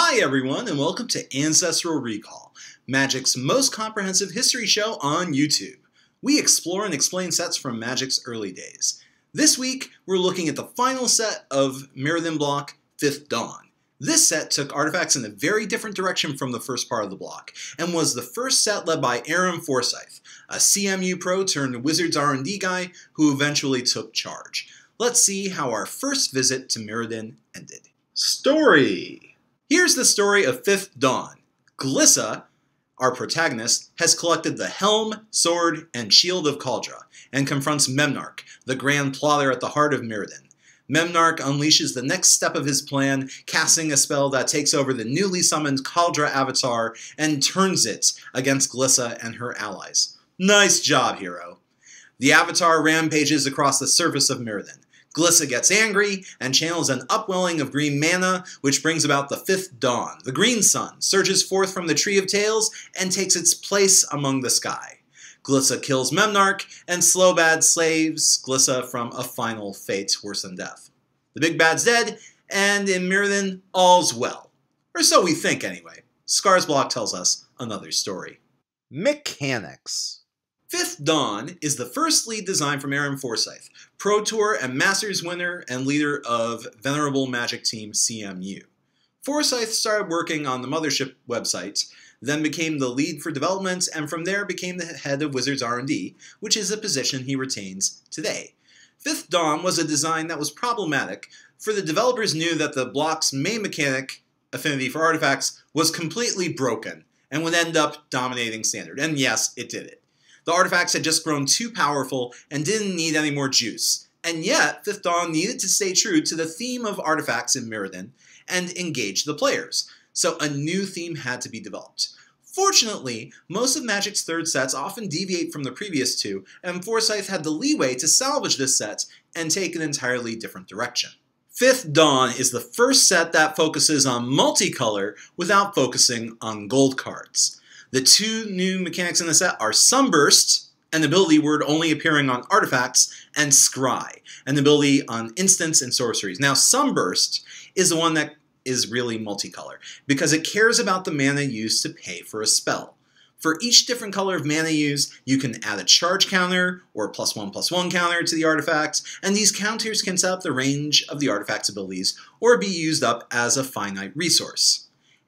Hi everyone, and welcome to Ancestral Recall, Magic's most comprehensive history show on YouTube. We explore and explain sets from Magic's early days. This week, we're looking at the final set of Mirrodin block, Fifth Dawn. This set took artifacts in a very different direction from the first part of the block, and was the first set led by Aaron Forsyth, a CMU pro turned Wizards R&D guy who eventually took charge. Let's see how our first visit to Mirrodin ended. Story! Here's the story of Fifth Dawn. Glissa, our protagonist, has collected the helm, sword, and shield of Kaldra, and confronts Memnarch, the grand plotter at the heart of Mirrodin. Memnarch unleashes the next step of his plan, casting a spell that takes over the newly summoned Kaldra avatar and turns it against Glissa and her allies. Nice job, hero. The avatar rampages across the surface of Mirrodin. Glissa gets angry and channels an upwelling of green mana, which brings about the Fifth Dawn. The green sun surges forth from the Tree of Tales and takes its place among the sky. Glissa kills Memnarch, and Slowbad saves Glissa from a final fate worse than death. The big bad's dead, and in Mirrodin, all's well. Or so we think, anyway. Scar's block tells us another story. Mechanics. Fifth Dawn is the first lead design from Aaron Forsyth, Pro Tour and Masters winner and leader of Venerable Magic Team CMU. Forsyth started working on the Mothership website, then became the lead for development, and from there became the head of Wizards R&D, which is a position he retains today. Fifth Dawn was a design that was problematic, for the developers knew that the block's main mechanic, affinity for artifacts, was completely broken, and would end up dominating Standard. And yes, it did it. The artifacts had just grown too powerful and didn't need any more juice. And yet, Fifth Dawn needed to stay true to the theme of artifacts in Mirrodin and engage the players. So a new theme had to be developed. Fortunately, most of Magic's third sets often deviate from the previous two, and Forsyth had the leeway to salvage this set and take an entirely different direction. Fifth Dawn is the first set that focuses on multicolor without focusing on gold cards. The two new mechanics in the set are Sunburst, an ability word only appearing on artifacts, and Scry, an ability on instants and sorceries. Now, Sunburst is the one that is really multicolor, because it cares about the mana used to pay for a spell. For each different color of mana used, you can add a charge counter, or a +1/+1 counter to the artifact, and these counters can set up the range of the artifact's abilities, or be used up as a finite resource.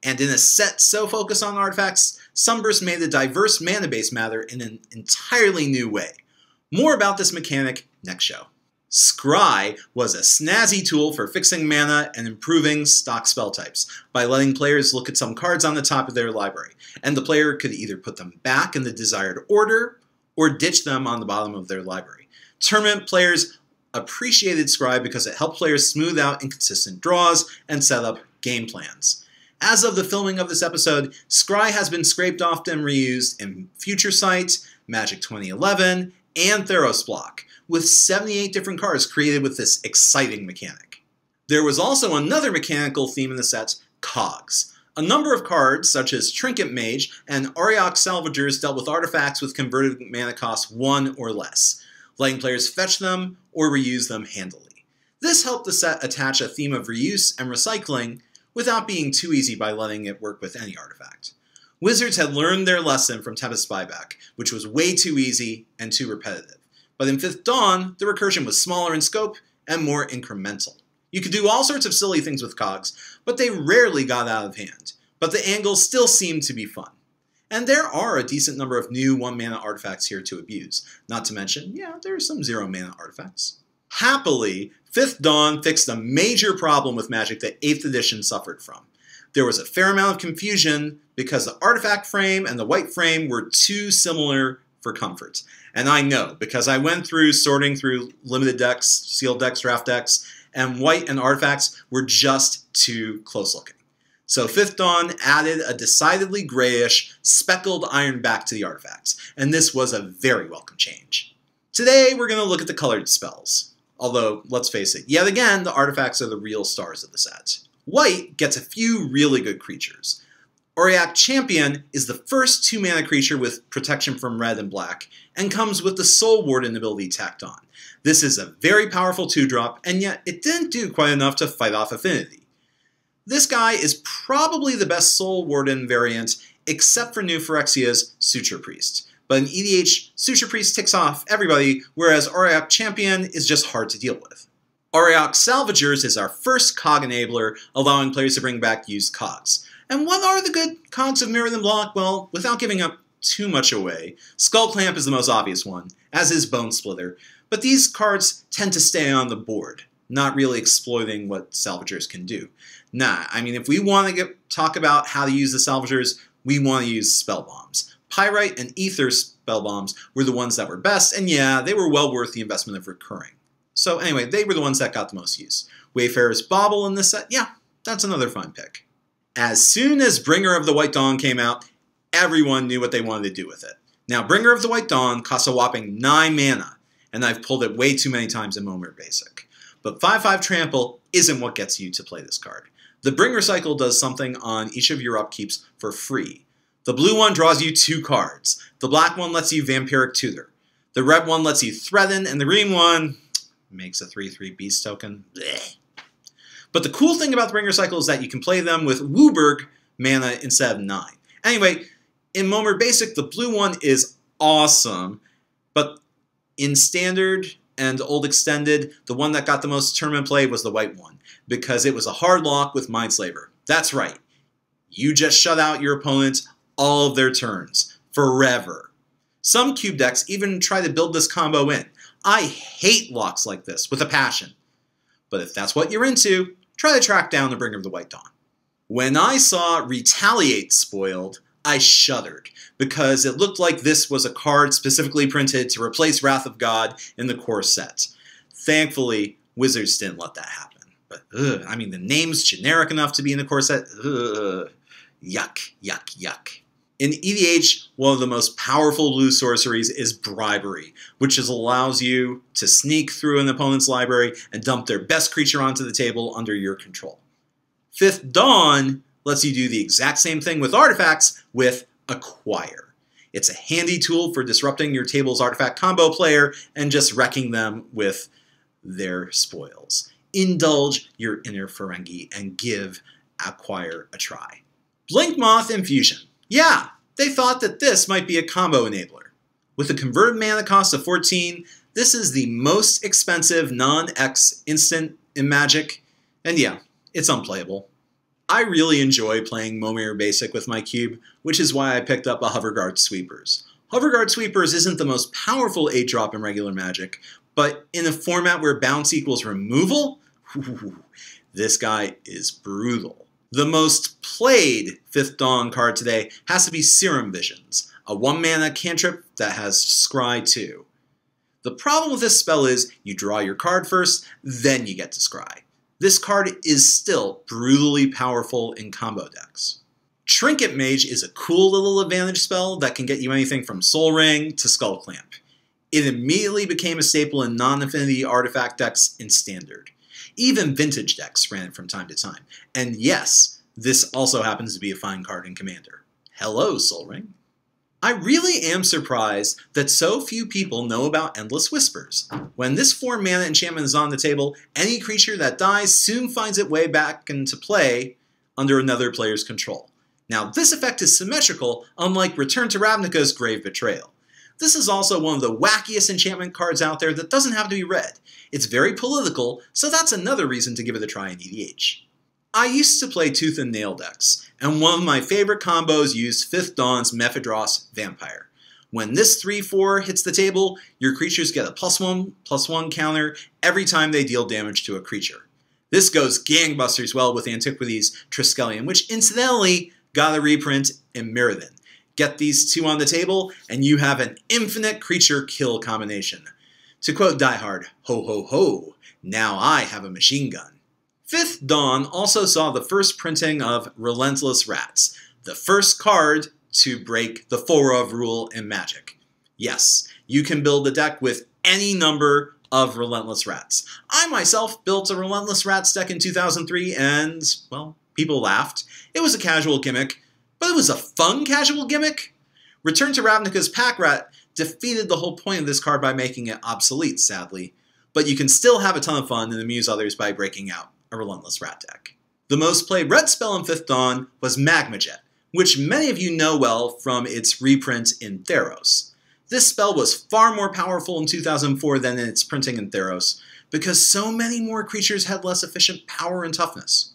And in a set so focused on artifacts, Sunburst made the diverse mana-based matter in an entirely new way. More about this mechanic next show. Scry was a snazzy tool for fixing mana and improving stock spell types by letting players look at some cards on the top of their library, and the player could either put them back in the desired order or ditch them on the bottom of their library. Tournament players appreciated Scry because it helped players smooth out inconsistent draws and set up game plans. As of the filming of this episode, Scry has been scraped off and reused in Future Sight, Magic 2011, and Theros block, with 78 different cards created with this exciting mechanic. There was also another mechanical theme in the set, Cogs. A number of cards, such as Trinket Mage and Auriok Salvagers, dealt with artifacts with converted mana cost 1 or less, letting players fetch them or reuse them handily. This helped the set attach a theme of reuse and recycling, without being too easy by letting it work with any artifact. Wizards had learned their lesson from Tempest Buyback, which was way too easy and too repetitive. But in Fifth Dawn, the recursion was smaller in scope and more incremental. You could do all sorts of silly things with Cogs, but they rarely got out of hand. But the angles still seemed to be fun. And there are a decent number of new 1-mana artifacts here to abuse. Not to mention, yeah, there are some 0-mana artifacts. Happily, Fifth Dawn fixed a major problem with Magic that 8th edition suffered from. There was a fair amount of confusion because the artifact frame and the white frame were too similar for comfort. And I know, because I went through sorting through limited decks, sealed decks, draft decks, and white and artifacts were just too close looking. So Fifth Dawn added a decidedly grayish, speckled iron back to the artifacts, and this was a very welcome change. Today we're going to look at the colored spells. Although, let's face it, yet again, the artifacts are the real stars of the set. White gets a few really good creatures. Auriok Champion is the first 2-mana creature with protection from red and black, and comes with the Soul Warden ability tacked on. This is a very powerful 2-drop, and yet it didn't do quite enough to fight off Affinity. This guy is probably the best Soul Warden variant, except for New Phyrexia's Suture Priest. But in EDH, Suture Priest ticks off everybody, whereas Auriok Champion is just hard to deal with. Auriok Salvagers is our first Cog enabler, allowing players to bring back used Cogs. And what are the good Cogs of Mirrodin block? Well, without giving up too much away, Skull Clamp is the most obvious one, as is Bone Splitter, but these cards tend to stay on the board, not really exploiting what Salvagers can do. Nah, I mean, if we want to talk about how to use the Salvagers, we want to use Spell Bombs. Pyrite and Ether Spell Bombs were the ones that were best, and yeah, they were well worth the investment of recurring. So anyway, they were the ones that got the most use. Wayfarer's Bauble in this set, yeah, that's another fine pick. As soon as Bringer of the White Dawn came out, everyone knew what they wanted to do with it. Now, Bringer of the White Dawn costs a whopping 9 mana, and I've pulled it way too many times in Moment Basic. But 5/5 Trample isn't what gets you to play this card. The Bringer cycle does something on each of your upkeeps for free. The blue one draws you 2 cards. The black one lets you Vampiric Tutor. The red one lets you Threaten, and the green one makes a 3/3 Beast token. Blech. But the cool thing about the Bringer cycle is that you can play them with Wooburg mana instead of 9. Anyway, in Moment Basic, the blue one is awesome, but in Standard and Old Extended, the one that got the most tournament play was the white one, because it was a hard lock with Mindslaver. That's right. You just shut out your opponent all of their turns, forever. Some cube decks even try to build this combo in. I hate locks like this with a passion. But if that's what you're into, try to track down the Bringer of the White Dawn. When I saw Retaliate spoiled, I shuddered, because it looked like this was a card specifically printed to replace Wrath of God in the core set. Thankfully, Wizards didn't let that happen. But, I mean, the name's generic enough to be in the core set. Yuck, yuck, yuck. In EDH, one of the most powerful blue sorceries is Bribery, which allows you to sneak through an opponent's library and dump their best creature onto the table under your control. Fifth Dawn lets you do the exact same thing with artifacts with Acquire. It's a handy tool for disrupting your table's artifact combo player and just wrecking them with their spoils. Indulge your inner Ferengi and give Acquire a try. Blinkmoth Infusion. Yeah, they thought that this might be a combo enabler. With a converted mana cost of 14, this is the most expensive non-X instant in Magic, and yeah, it's unplayable. I really enjoy playing Momir Basic with my cube, which is why I picked up a Hoverguard Sweepers. Hoverguard Sweepers isn't the most powerful 8-drop in regular Magic, but in a format where bounce equals removal, this guy is brutal. The most played 5th Dawn card today has to be Serum Visions, a 1-mana cantrip that has Scry 2. The problem with this spell is you draw your card first, then you get to Scry. This card is still brutally powerful in combo decks. Trinket Mage is a cool little advantage spell that can get you anything from Soul Ring to Skull Clamp. It immediately became a staple in non-affinity artifact decks in Standard. Even vintage decks ran it from time to time. And yes, this also happens to be a fine card in Commander. Hello, Soul Ring. I really am surprised that so few people know about Endless Whispers. When this 4-mana enchantment is on the table, any creature that dies soon finds its way back into play under another player's control. Now, this effect is symmetrical, unlike Return to Ravnica's Grave Betrayal. This is also one of the wackiest enchantment cards out there that doesn't have to be read. It's very political, so that's another reason to give it a try in EDH. I used to play Tooth and Nail decks, and one of my favorite combos used 5th Dawn's Mephidros Vampire. When this 3/4 hits the table, your creatures get a +1/+1 counter every time they deal damage to a creature. This goes gangbusters well with Antiquity's Triskelion, which incidentally got a reprint in Mirrodin. Get these two on the table, and you have an infinite creature kill combination. To quote Die Hard, ho ho ho, now I have a machine gun. 5th Dawn also saw the first printing of Relentless Rats, the first card to break the Forov rule in Magic. Yes, you can build a deck with any number of Relentless Rats. I myself built a Relentless Rats deck in 2003 and, well, people laughed. It was a casual gimmick, but it was a fun casual gimmick. Return to Ravnica's Pack Rat defeated the whole point of this card by making it obsolete, sadly. But you can still have a ton of fun and amuse others by breaking out a Relentless Rat deck. The most played red spell in 5th Dawn was Magma Jet, which many of you know well from its reprint in Theros. This spell was far more powerful in 2004 than in its printing in Theros, because so many more creatures had less efficient power and toughness.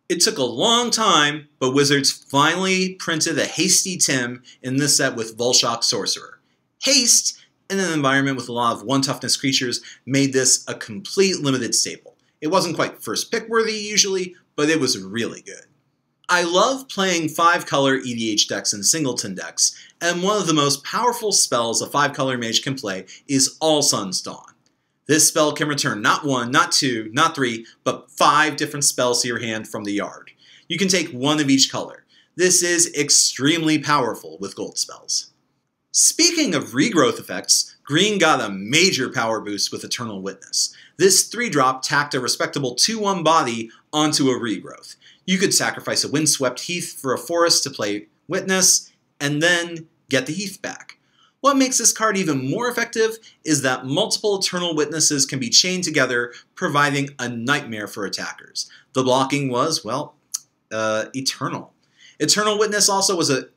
It took a long time, but Wizards finally printed a Hasty Tim in this set with Volshock Sorcerer. Haste, in an environment with a lot of 1 toughness creatures, made this a complete limited staple. It wasn't quite first pick worthy usually, but it was really good. I love playing 5-color EDH decks and singleton decks, and one of the most powerful spells a 5-color mage can play is All Sun's Dawn. This spell can return not 1, not 2, not 3, but 5 different spells to your hand from the yard. You can take 1 of each color. This is extremely powerful with gold spells. Speaking of regrowth effects, green got a major power boost with Eternal Witness. This 3-drop tacked a respectable 2/1 body onto a regrowth. You could sacrifice a Windswept Heath for a forest to play Witness, and then get the Heath back. What makes this card even more effective is that multiple Eternal Witnesses can be chained together, providing a nightmare for attackers. The blocking was, well, eternal. Eternal Witness also was an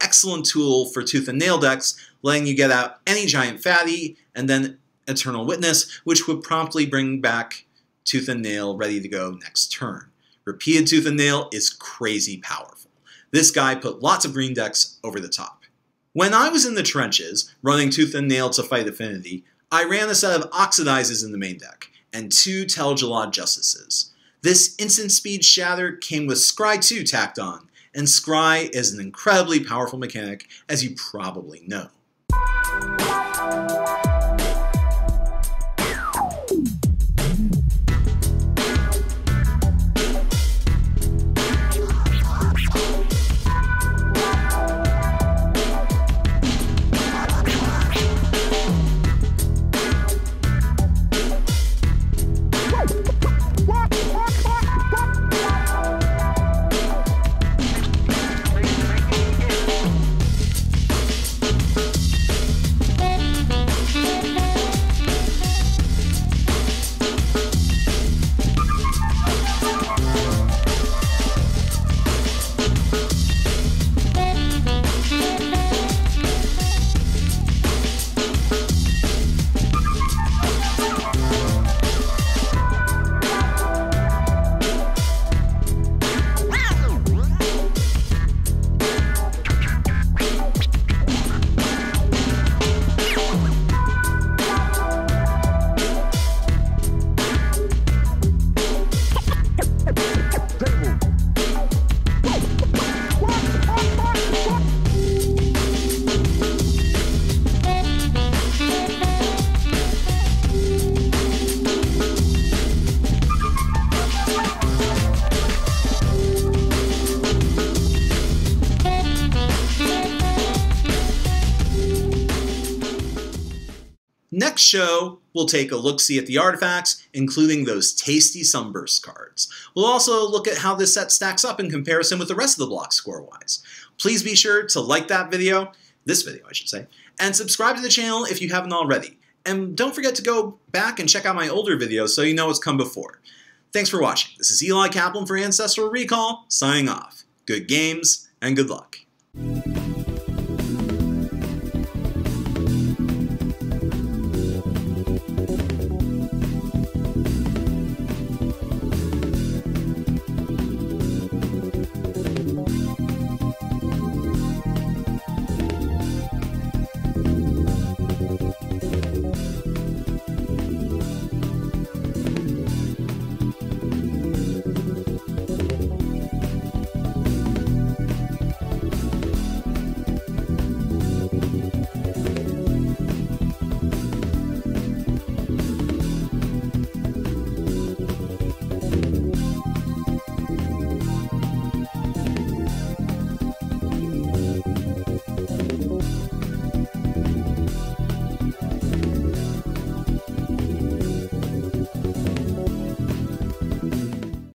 excellent tool for Tooth and Nail decks, letting you get out any giant fatty, and then Eternal Witness, which would promptly bring back Tooth and Nail ready to go next turn. Repeated Tooth and Nail is crazy powerful. This guy put lots of green decks over the top. When I was in the trenches, running Tooth and Nail to fight Affinity, I ran a set of Oxidizes in the main deck, and 2 Tel-Jalad Justices. This instant speed Shatter came with Scry 2 tacked on, and Scry is an incredibly powerful mechanic, as you probably know. Next show, we'll take a look-see at the artifacts, including those tasty Sunburst cards. We'll also look at how this set stacks up in comparison with the rest of the block score-wise. Please be sure to like that video, this video I should say, and subscribe to the channel if you haven't already. And don't forget to go back and check out my older videos so you know what's come before. Thanks for watching. This is Eli Kaplan for Ancestral Recall, signing off. Good games, and good luck.